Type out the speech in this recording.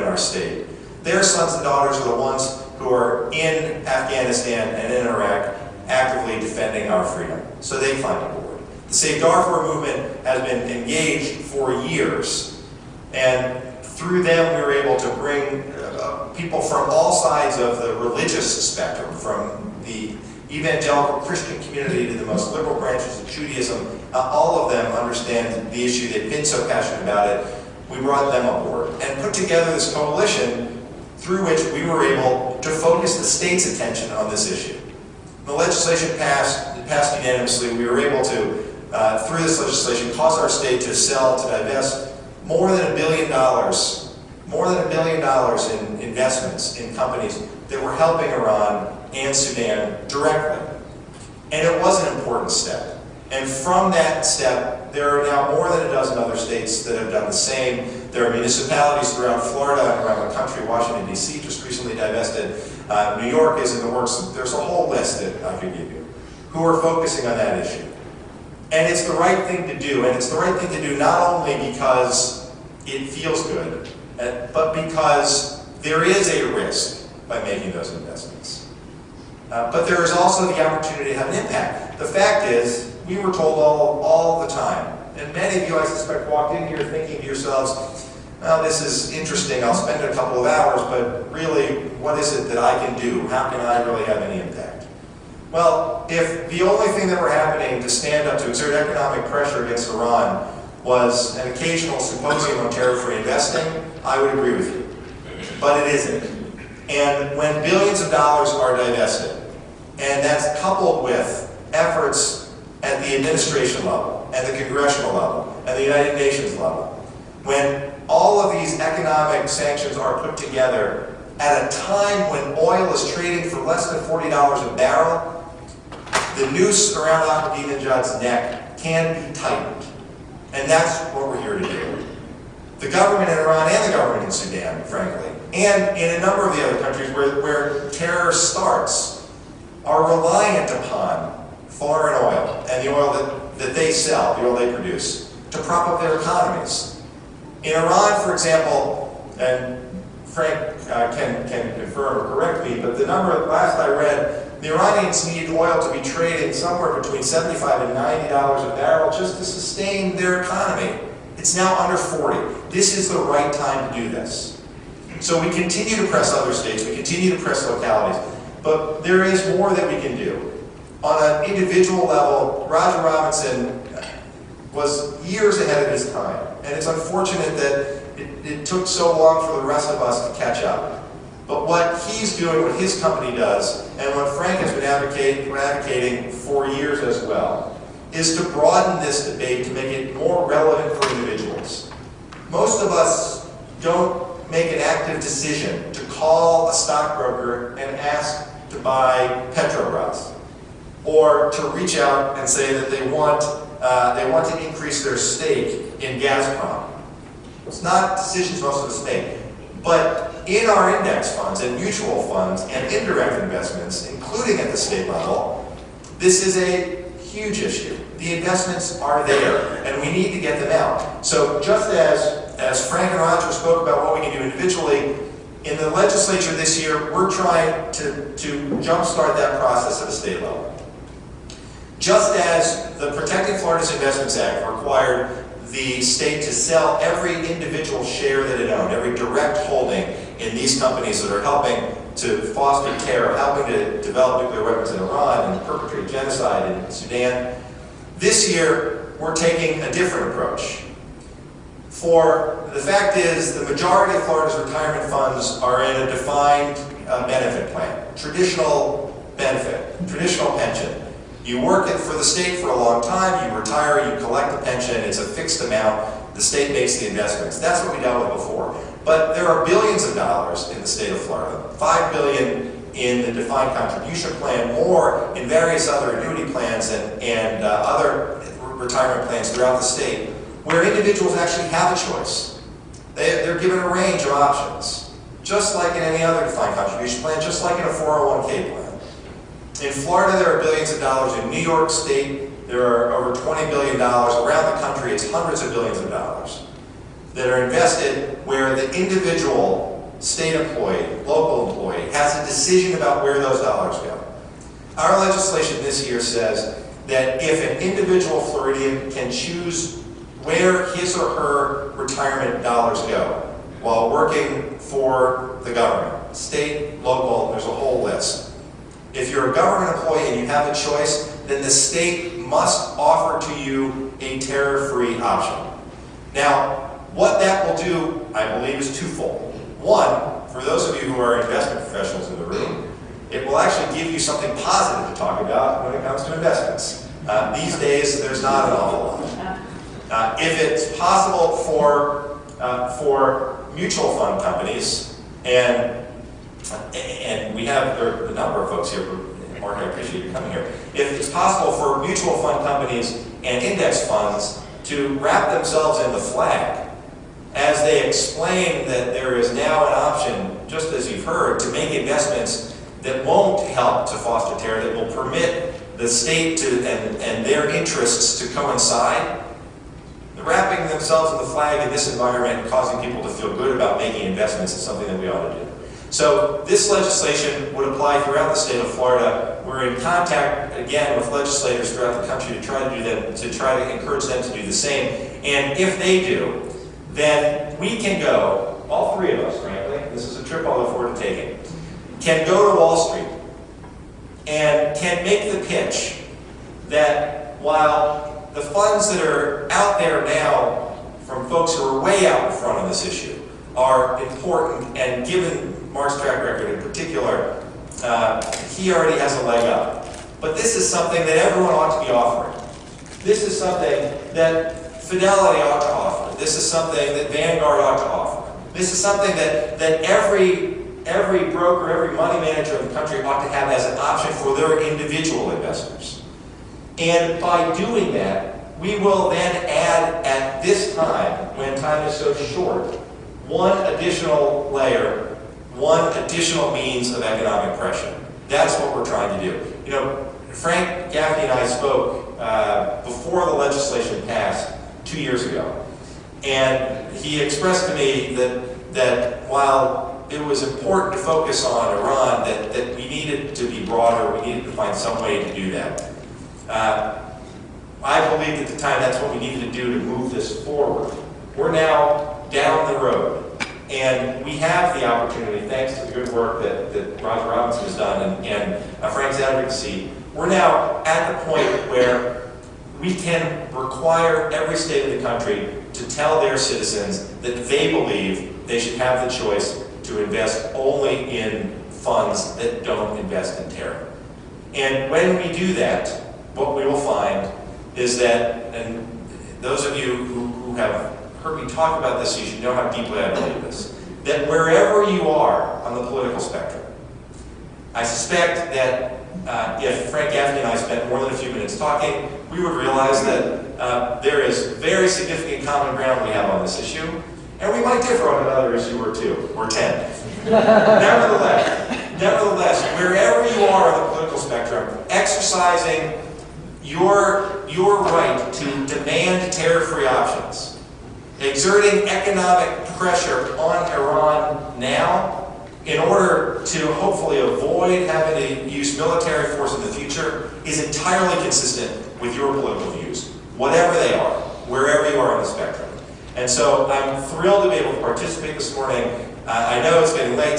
in our state. Their sons and daughters are the ones who are in Afghanistan and in Iraq actively defending our freedom. So they find a board. The Save Darfur movement has been engaged for years, and through them we were able to bring people from all sides of the religious spectrum, from the evangelical Christian community to the most liberal branches of Judaism. All of them understand the issue. They've been so passionate about it. We brought them aboard and put together this coalition through which we were able to focus the state's attention on this issue. The legislation passed unanimously. We were able to, through this legislation, cause our state to divest more than $1 billion, in investments in companies that were helping Iran and Sudan directly. And it was an important step. And from that step, there are now more than a dozen other states that have done the same. There are municipalities throughout Florida and around the country. Washington, D.C. just recently divested. New York is in the works. There's a whole list that I could give you who are focusing on that issue. And it's the right thing to do. And it's the right thing to do not only because it feels good, but because there is a risk by making those investments. But there is also the opportunity to have an impact. The fact is, we were told all the time, and many of you, I suspect, walked in here thinking to yourselves, well, this is interesting, I'll spend a couple of hours, but really, what is it that I can do? How can I really have any impact? Well, if the only thing that were happening to stand up to exert economic pressure against Iran was an occasional symposium on tariff-free investing, I would agree with you. But it isn't. And when billions of dollars are divested, and that's coupled with efforts at the administration level, and the congressional level, and the United Nations level, when all of these economic sanctions are put together at a time when oil is trading for less than $40 a barrel, the noose around Ahmadinejad's neck can be tightened. And that's what we're here to do. The government in Iran and the government in Sudan, frankly, and in a number of the other countries where terror starts, are reliant upon foreign oil and the oil that they sell, the oil they produce, to prop up their economies. In Iran, for example, and Frank can confirm or correct me, but the number last I read, the Iranians need oil to be trading somewhere between $75 and $90 a barrel just to sustain their economy. It's now under 40. This is the right time to do this. So we continue to press other states, we continue to press localities, but there is more that we can do. On an individual level, Roger Robinson was years ahead of his time, and it's unfortunate that it took so long for the rest of us to catch up. But what he's doing, what his company does, and what Frank has been advocating for years as well, is to broaden this debate to make it more relevant for individuals. Most of us don't make an active decision to call a stockbroker and ask to buy Petrobras, or to reach out and say that they want to increase their stake in Gazprom. It's not decisions most of us make. But in our index funds and mutual funds and indirect investments, including at the state level, this is a huge issue. The investments are there, and we need to get them out. So just as Frank and Roger spoke about what we can do individually, in the legislature this year, we're trying to jumpstart that process at the state level. Just as the Protecting Florida's Investments Act required the state to sell every individual share that it owned, every direct holding in these companies that are helping to foster terror, helping to develop nuclear weapons in Iran and perpetrate genocide in Sudan. This year, we're taking a different approach. For the fact is, the majority of Florida's retirement funds are in a defined benefit plan, traditional benefit, traditional pension. You work it for the state for a long time, you retire, you collect the pension, it's a fixed amount, the state makes the investments. That's what we dealt with before. But there are billions of dollars in the state of Florida, $5 billion in the defined contribution plan, more in various other annuity plans and other retirement plans throughout the state, where individuals actually have a choice. They're given a range of options, just like in any other defined contribution plan, just like in a 401k plan. In Florida, there are billions of dollars. In New York State, there are over $20 billion. Around the country, it's hundreds of billions of dollars that are invested where the individual state employee, local employee, has a decision about where those dollars go. Our legislation this year says that if an individual Floridian can choose where his or her retirement dollars go while working for the government, state, local, there's a whole list. If you're a government employee and you have a choice, then the state must offer to you a terror-free option. Now, what that will do, I believe, is twofold. One, for those of you who are investment professionals in the room, it will actually give you something positive to talk about when it comes to investments. These days, there's not an awful lot. If it's possible for mutual fund companies, and we have a number of folks here, Mark, I appreciate you coming here. If it's possible for mutual fund companies and index funds to wrap themselves in the flag as they explain that there is now an option, just as you've heard, to make investments that won't help to foster terror, that will permit the state to and their interests to coincide, wrapping themselves in the flag in this environment and causing people to feel good about making investments is something that we ought to do. So this legislation would apply throughout the state of Florida. We're in contact, again, with legislators throughout the country to try to do that, to try to encourage them to do the same. And if they do, then we can go, all three of us, frankly, this is a trip I'll look forward to taking, can go to Wall Street and can make the pitch that while the funds that are out there now from folks who are way out in front on this issue are important, and given Mark's track record in particular, he already has a leg up. But this is something that everyone ought to be offering. This is something that Fidelity ought to offer. This is something that Vanguard ought to offer. This is something that every broker, every money manager in the country ought to have as an option for their individual investors. And by doing that, we will then add at this time, when time is so short, one additional layer, one additional means of economic pressure. That's what we're trying to do. You know, Frank Gaffney and I spoke before the legislation passed 2 years ago. And he expressed to me that while it was important to focus on Iran, that we needed to be broader, we needed to find some way to do that. I believed at the time that's what we needed to do to move this forward. We're now down the road, and we have the opportunity, thanks to the good work that Roger Robinson has done and Frank's advocacy, we're now at the point where we can require every state of the country to tell their citizens that they believe they should have the choice to invest only in funds that don't invest in terror. And when we do that, what we will find is that, and those of you who have heard me talk about this, you should know how deeply I believe this, that wherever you are on the political spectrum, I suspect that if Frank Gaffney and I spent more than a few minutes talking, we would realize that there is very significant common ground we have on this issue, and we might differ on another issue or two, or 10. Nevertheless, wherever you are on the political spectrum, exercising your right to demand terror-free options, exerting economic pressure on Iran now in order to hopefully avoid having to use military force in the future is entirely consistent with your political views, whatever they are, wherever you are on the spectrum. And so I'm thrilled to be able to participate this morning. I know it's getting late.